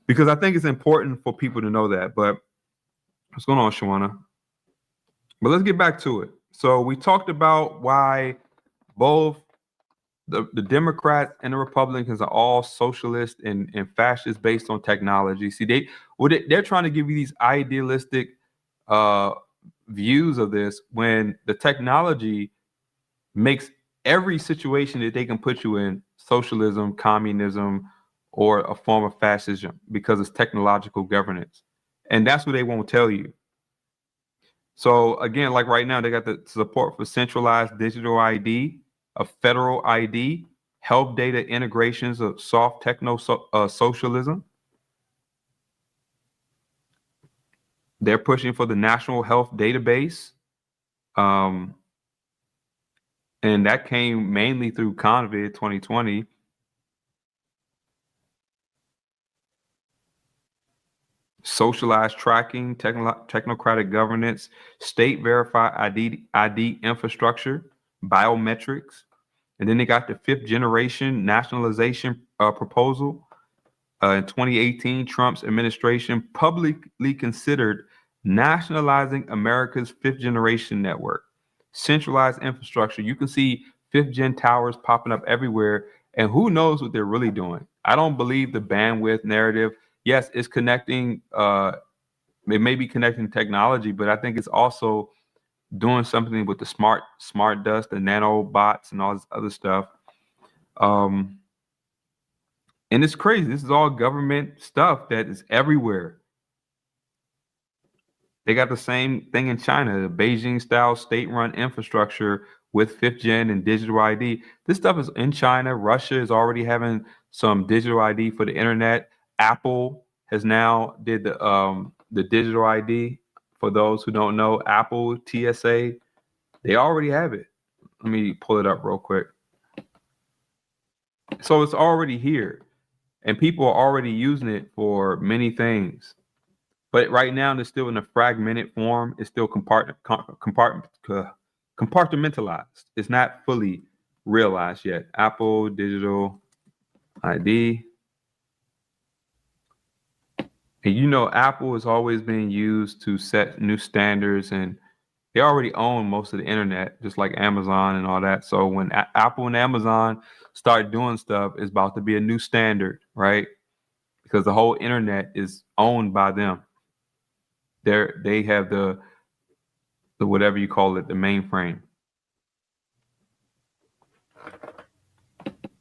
because I think it's important for people to know that. But what's going on, Shawana? But let's get back to it. So we talked about why both the Democrats and the Republicans are all socialist and fascist based on technology. See, they're trying to give you these idealistic views of this when the technology makes every situation that they can put you in socialism, communism, or a form of fascism because it's technological governance. And that's what they won't tell you. So again, like right now, they got the support for centralized digital ID, a federal ID, health data integrations of soft socialism. They're pushing for the national health database. And that came mainly through COVID 2020. Socialized tracking, technocratic governance, state verified ID infrastructure, biometrics. And then they got the fifth generation nationalization proposal. In 2018, Trump's administration publicly considered nationalizing America's fifth generation network, centralized infrastructure. You can see fifth gen towers popping up everywhere, and who knows what they're really doing. I don't believe the bandwidth narrative. Yes, it's connecting, it may be connecting technology, but I think it's also doing something with the smart dust, the nanobots, and all this other stuff. And it's crazy. This is all government stuff that is everywhere. They got the same thing in China, the Beijing-style state-run infrastructure with fifth gen and digital ID. This stuff is in China. Russia is already having some digital ID for the internet. Apple has now did the digital ID. For those who don't know, Apple TSA, they already have it. Let me pull it up real quick. So it's already here, and people are already using it for many things. But right now, they're still in a fragmented form. It's still compartmentalized. It's not fully realized yet. Apple Digital ID. And you know, Apple has always been used to set new standards, and they already own most of the internet, just like Amazon and all that. So when Apple and Amazon start doing stuff, it's about to be a new standard, right? Because the whole internet is owned by them. They have the whatever you call it, the mainframe.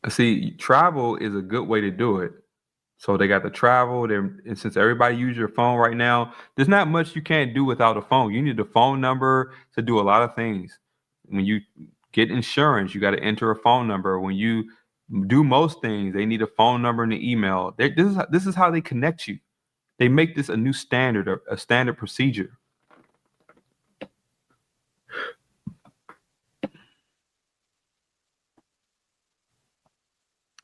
See, travel is a good way to do it. So they got the travel there, and since everybody uses your phone right now, there's not much you can't do without a phone. You need a phone number to do a lot of things. When you get insurance, you got to enter a phone number. When you do most things, they need a phone number and an email. This is how they connect you. They make this a new standard, a standard procedure.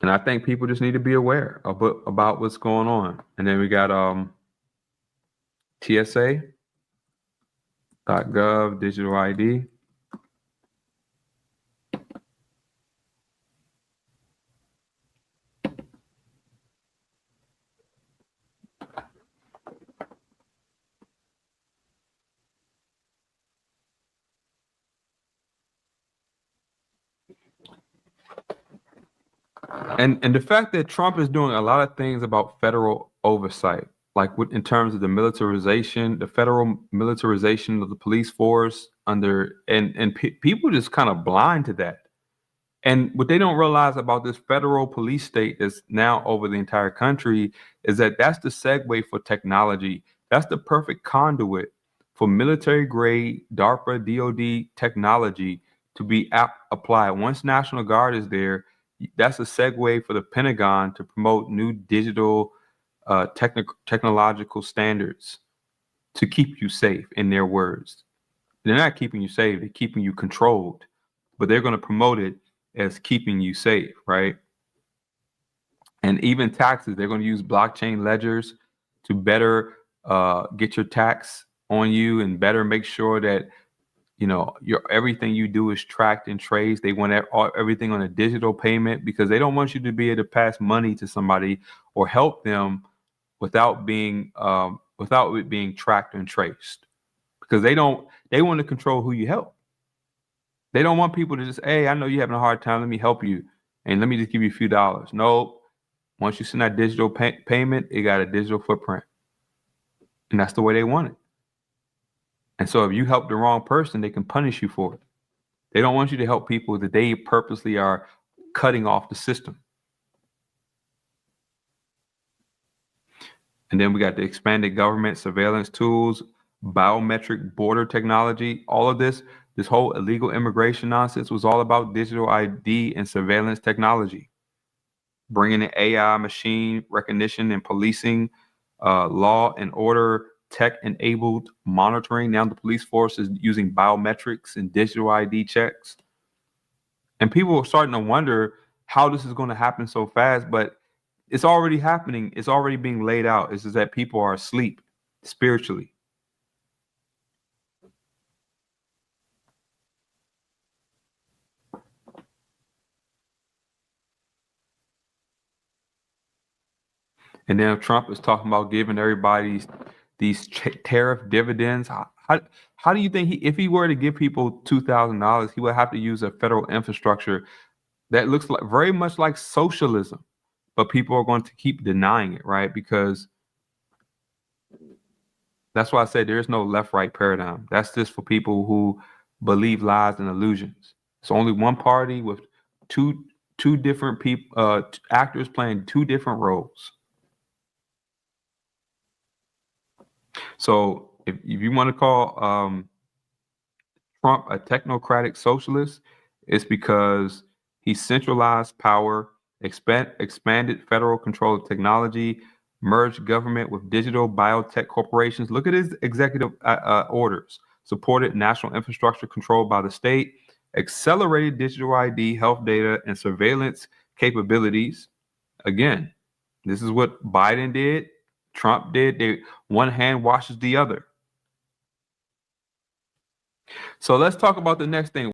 And I think people just need to be aware about what's going on. And then we got TSA.gov, digital ID. And the fact that Trump is doing a lot of things about federal oversight, like in terms of the militarization, the federal militarization of the police force people just kind of blind to that. And what they don't realize about this federal police state that's now over the entire country is that that's the segue for technology. That's the perfect conduit for military grade DARPA DOD technology to be applied. Once National Guard is there, that's a segue for the Pentagon to promote new digital technological standards to keep you safe, in their words. They're not keeping you safe, they're keeping you controlled, but they're going to promote it as keeping you safe, right? And even taxes, they're going to use blockchain ledgers to better get your tax on you and better make sure that your everything you do is tracked and traced. They want everything on a digital payment because they don't want you to be able to pass money to somebody or help them without it being tracked and traced, because they want to control who you help. They don't want people to just, hey, I know you're having a hard time, let me help you, and let me just give you a few dollars. No, once you send that digital payment, it got a digital footprint, and that's the way they want it. And so if you help the wrong person, they can punish you for it. They don't want you to help people that they purposely are cutting off the system. And then we got the expanded government surveillance tools, biometric border technology. All of this whole illegal immigration nonsense was all about digital ID and surveillance technology, bringing in AI, machine recognition and policing, law and order, tech-enabled monitoring. Now the police force is using biometrics and digital ID checks. And people are starting to wonder how this is going to happen so fast, but it's already happening. It's already being laid out. It's just that people are asleep spiritually. And then Trump is talking about giving everybody these tariff dividends. How do you think if he were to give people $2,000, he would have to use a federal infrastructure that looks like very much like socialism, but people are going to keep denying it, right? Because that's why I said there's no left-right paradigm. That's just for people who believe lies and illusions. It's only one party with two different people, actors playing two different roles. So if you want to call Trump a technocratic socialist, it's because he centralized power, expanded federal control of technology, merged government with digital biotech corporations. Look at his executive orders. Supported national infrastructure controlled by the state, accelerated digital ID, health data, and surveillance capabilities. Again, this is what Biden did, Trump did. One hand washes the other. So let's talk about the next thing.